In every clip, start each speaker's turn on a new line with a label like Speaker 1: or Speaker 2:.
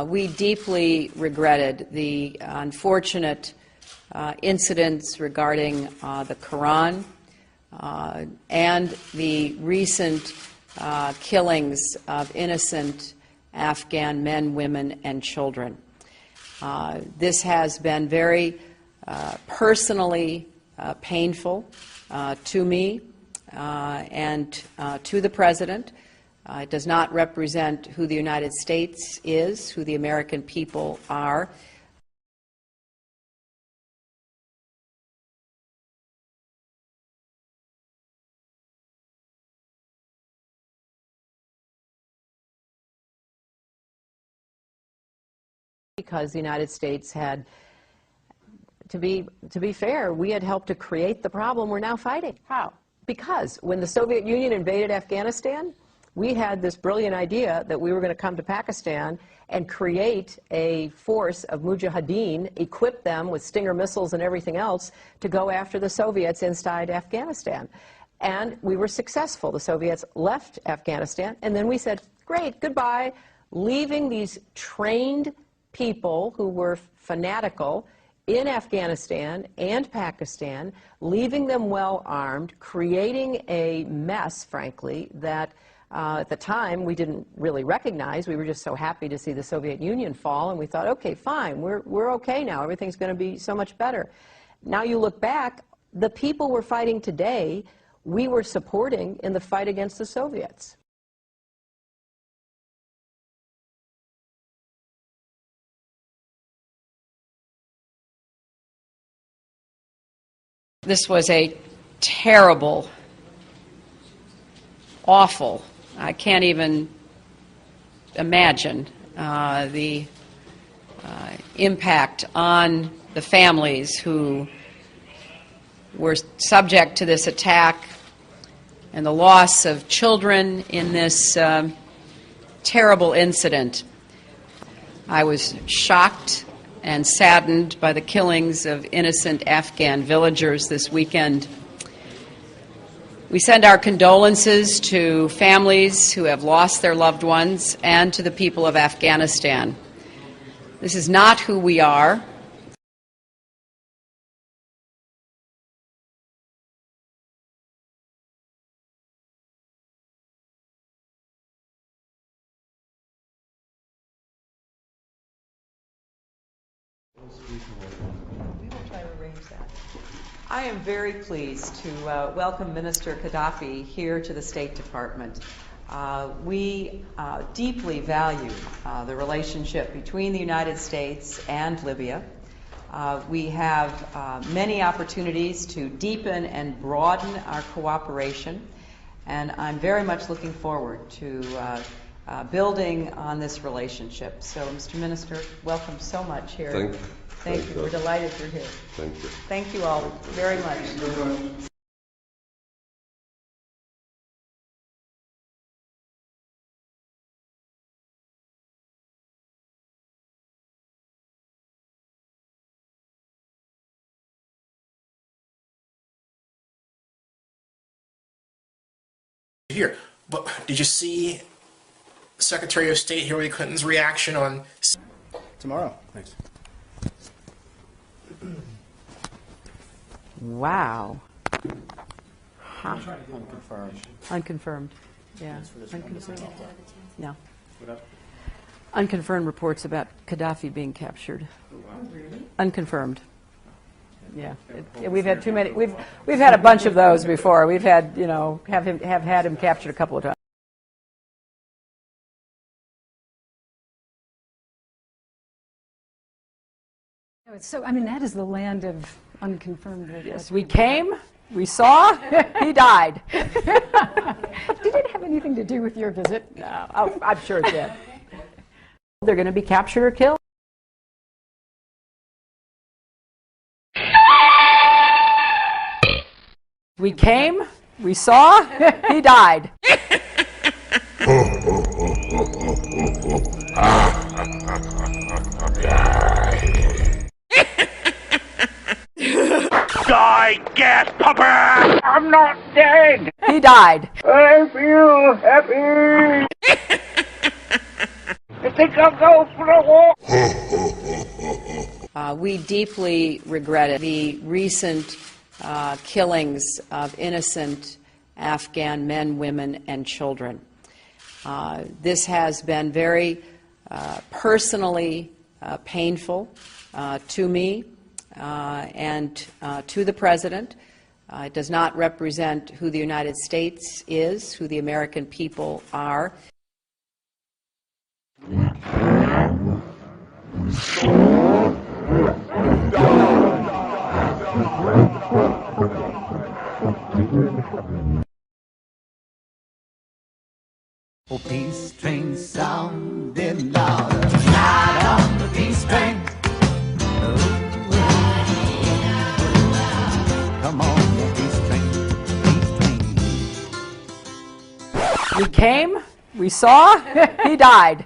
Speaker 1: we deeply regretted the unfortunate incidents regarding the Quran and the recent killings of innocent Afghan men, women, and children. This has been very personally painful to me and to the President. It does not represent who the United States is, who the American people are. Because the United States had, to be fair, we had helped to create the problem we're now fighting. How? Because when the Soviet Union invaded Afghanistan, we had this brilliant idea that we were going to come to Pakistan and create a force of mujahideen, equip them with Stinger missiles and everything else to go after the Soviets inside Afghanistan. And we were successful. The Soviets left Afghanistan, and then we said, great, goodbye, leaving these trained people who were fanatical in Afghanistan and Pakistan, leaving them well armed, creating a mess, frankly, that at the time we didn't really recognize. We were just so happy to see the Soviet Union fall, and we thought, okay, fine, we're okay now. Everything's going to be so much better. Now you look back, the people we're fighting today, we were supporting in the fight against the Soviets. This was a terrible, awful, I can't even imagine the impact on the families who were subject to this attack and the loss of children in this terrible incident. I was shocked and saddened by the killings of innocent Afghan villagers this weekend. We send our condolences to families who have lost their loved ones and to the people of Afghanistan. This is not who we are. We will try to arrange that. I am very pleased to welcome Minister Gaddafi here to the State Department. We deeply value the relationship between the United States and Libya. We have many opportunities to deepen and broaden our cooperation, and I'm very much looking forward to building on this relationship. So, Mr. Minister, welcome so much here.
Speaker 2: Thank you.
Speaker 1: Thank you. We're delighted you're here.
Speaker 2: Thank you.
Speaker 1: Thank you all very much.
Speaker 3: Here, but did you see Secretary of State Hillary Clinton's reaction on
Speaker 4: tomorrow? Thanks.
Speaker 1: Wow. Huh.
Speaker 4: Unconfirmed.
Speaker 1: Unconfirmed. Yeah. Unconfirmed. No. Unconfirmed reports about Gaddafi being captured. Unconfirmed. Yeah. We've had too many. We've had a bunch of those before. We've had, you know, have had him captured a couple of times.
Speaker 5: So, I mean, that is the land of unconfirmed.
Speaker 1: Yes, we came, we saw, he died.
Speaker 5: Did it have anything to do with your visit?
Speaker 1: No, I'm sure it did. They're going to be captured or killed. We came, we saw, he died.
Speaker 6: Die, gas pupper! I'm not dead!
Speaker 1: He died.
Speaker 6: I feel happy! It's think I'll go for a walk.
Speaker 1: We deeply regretted the recent killings of innocent Afghan men, women, and children. This has been very personally painful to me and to the President. It does not represent who the United States is, who the American people are.
Speaker 2: Oh, peace train sounding louder, ride on the peace train. Come on, the peace train, peace train.
Speaker 1: We came, we saw, he died.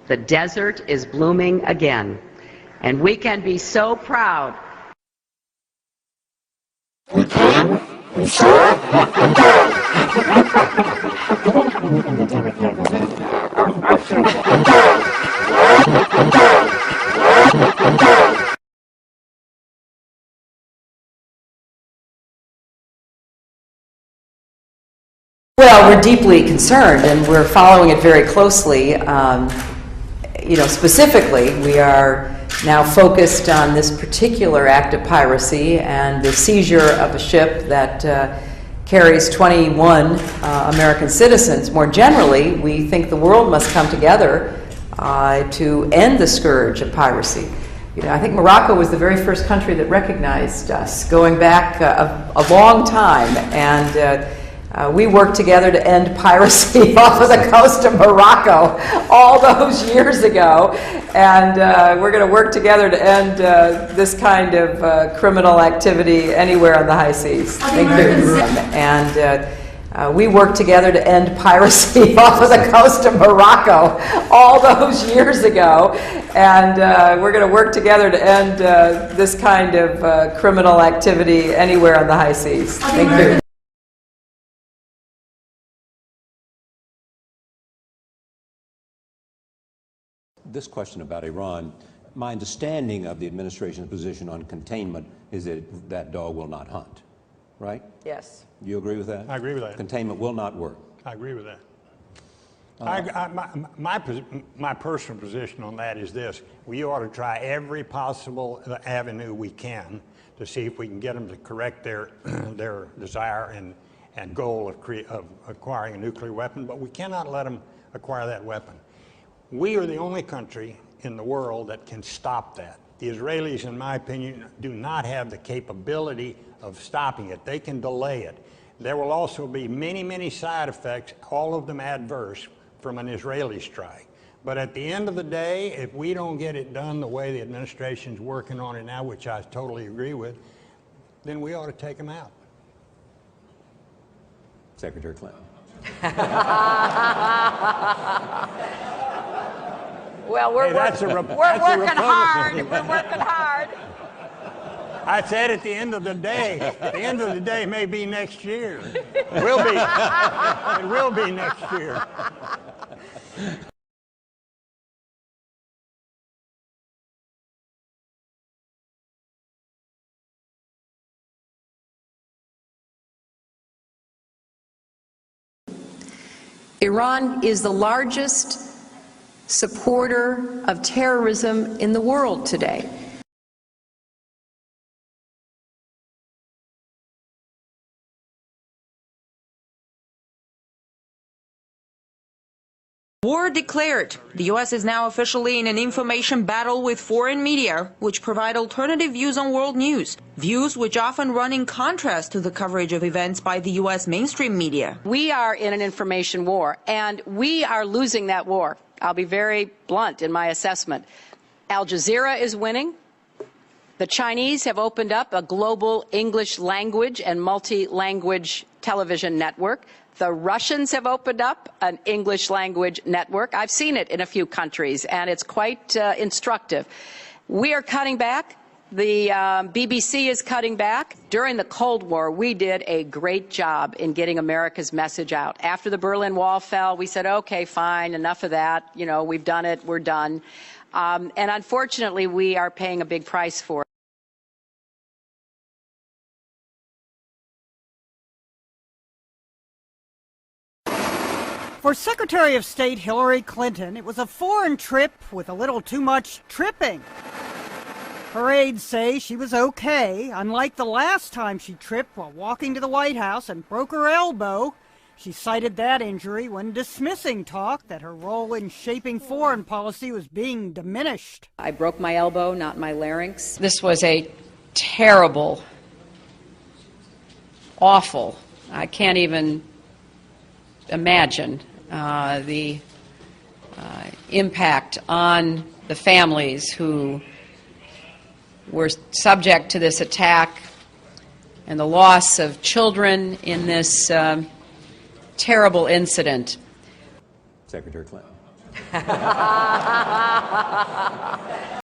Speaker 1: The desert is blooming again, and we can be so proud. Well, we're deeply concerned, and we're following it very closely. Specifically, we are now focused on this particular act of piracy and the seizure of a ship that carries 21 American citizens. More generally, we think the world must come together to end the scourge of piracy. I think Morocco was the very first country that recognized us, going back a long time, and we worked together to end piracy off of the coast of Morocco all those years ago, and we're going to work together to end this kind of criminal activity anywhere on the high seas. Thank you. And we worked together to end piracy off of the coast of Morocco all those years ago, and we're going to work together to end this kind of criminal activity anywhere on the high seas. Thank you.
Speaker 7: This question about Iran, my understanding of the administration's position on containment is that that dog will not hunt, right?
Speaker 1: Yes.
Speaker 7: You agree with that?
Speaker 8: I agree with that.
Speaker 7: Containment will not work.
Speaker 8: I agree with that. My personal position on that is this: we ought to try every possible avenue we can to see if we can get them to correct their their desire and goal of acquiring a nuclear weapon, but we cannot let them acquire that weapon. We are the only country in the world that can stop that. The Israelis, in my opinion, do not have the capability of stopping it. They can delay it. There will also be many, many side effects, all of them adverse, from an Israeli strike. But at the end of the day, if we don't get it done the way the administration's working on it now, which I totally agree with, then we ought to take them out.
Speaker 7: Secretary Clinton.
Speaker 1: Well, we're working hard. We're working hard.
Speaker 8: I said at the end of the day may be next year. It will be. It will be next year.
Speaker 1: Iran is the largest supporter of terrorism in the world today.
Speaker 9: War declared. The U.S. is now officially in an information battle with foreign media, which provide alternative views on world news, views which often run in contrast to the coverage of events by the U.S. mainstream media.
Speaker 10: We are in an information war, and we are losing that war. I'll be very blunt in my assessment. Al Jazeera is winning. The Chinese have opened up a global English language and multi-language television network. The Russians have opened up an English language network. I've seen it in a few countries, and it's quite instructive. We are cutting back. The BBC is cutting back. During the Cold War, we did a great job in getting America's message out. After the Berlin Wall fell, we said, okay, fine, enough of that. You know, we've done it, we're done. And unfortunately, we are paying a big price for it.
Speaker 11: For Secretary of State Hillary Clinton, it was a foreign trip with a little too much tripping. Her aides say she was okay, unlike the last time she tripped while walking to the White House and broke her elbow. She cited that injury when dismissing talk that her role in shaping foreign policy was being diminished.
Speaker 10: I broke my elbow, not my larynx.
Speaker 1: This was a terrible, awful, I can't even imagine the impact on the families who were subject to this attack and the loss of children in this terrible incident.
Speaker 7: Secretary Clinton.